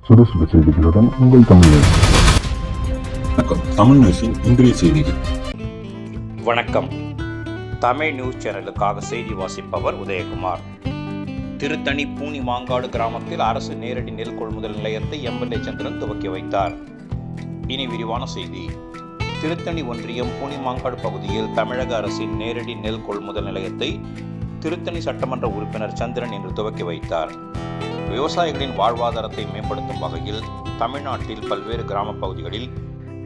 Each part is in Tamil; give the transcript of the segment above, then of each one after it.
சுறுசுறு செய்திகளுடன் உங்கள் தமிழ் நியூஸ். வணக்கம். தமிழ் நியூஸின் இன்றைய செய்திகள். வணக்கம். தமிழ் நியூஸ் சேனலுக்காக செய்தி வாசிப்பவர் உதயகுமார். திருத்தணி பூனி மாங்காடு கிராமத்தில் அரசு நேரடி நெல் கொள்முதல் நிலையத்தை எம்எல்ஏ சந்திரன் துவக்கி வைத்தார். இனி விரிவான செய்தி. திருத்தணி ஒன்றியம் பூனி மாங்காடு பகுதியில் தமிழக அரசின் நேரடி நெல் கொள்முதல் நிலையத்தை திருத்தணி சட்டமன்ற உறுப்பினர் சந்திரன் இன்று துவக்கி வைத்தார். விவசாயிகளின் வாழ்வாதாரத்தை மேம்படுத்தும் வகையில் தமிழ்நாட்டில் பல்வேறு கிராம பகுதிகளில்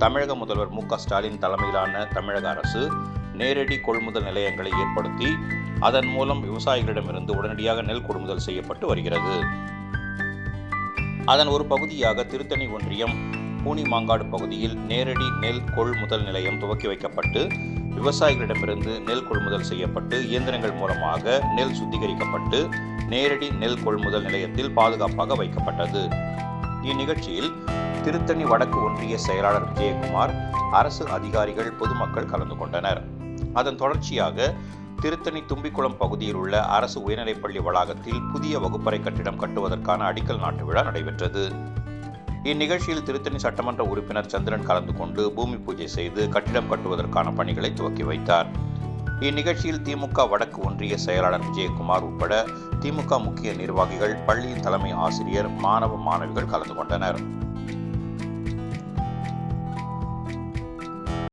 தமிழக முதல்வர் மு.க. ஸ்டாலின் தலைமையிலான தமிழக அரசு நேரடி கொள்முதல் நிலையங்களை ஏற்படுத்தி அதன் மூலம் விவசாயிகளிடமிருந்து உடனடியாக நெல் கொள்முதல் செய்யப்பட்டு வருகிறது. அதன் ஒரு பகுதியாக திருத்தணி ஒன்றியம் பூனி மாங்காடு பகுதியில் நேரடி நெல் கொள்முதல் நிலையம் துவக்கி வைக்கப்பட்டு விவசாயிகளிடமிருந்து நெல் கொள்முதல் செய்யப்பட்டு இயந்திரங்கள் மூலமாக நெல் சுத்திகரிக்கப்பட்டு நேரடி நெல் கொள்முதல் நிலையத்தில் பாதுகாப்பாக வைக்கப்பட்டது. இந்நிகழ்ச்சியில் திருத்தணி வடக்கு ஒன்றிய செயலாளர் விஜயகுமார், அரசு அதிகாரிகள், பொதுமக்கள் கலந்து கொண்டனர். அதன் தொடர்ச்சியாக திருத்தணி தும்பிக்குளம் பகுதியில் உள்ள அரசு உயர்நிலைப்பள்ளி வளாகத்தில் புதிய வகுப்பறை கட்டிடம் கட்டுவதற்கான அடிக்கல் நாட்டு விழா நடைபெற்றது. இந்நிகழ்ச்சியில் திருத்தணி சட்டமன்ற உறுப்பினர் சந்திரன் கலந்து கொண்டு பூமி பூஜை செய்து கட்டிடம் கட்டுவதற்கான பணிகளை துவக்கி வைத்தார். இந்நிகழ்ச்சியில் திமுக வடக்கு ஒன்றிய செயலாளர் விஜயகுமார் உட்பட திமுக முக்கிய நிர்வாகிகள், பள்ளியின் தலைமை ஆசிரியர், மாணவ மாணவிகள் கலந்து கொண்டனர்.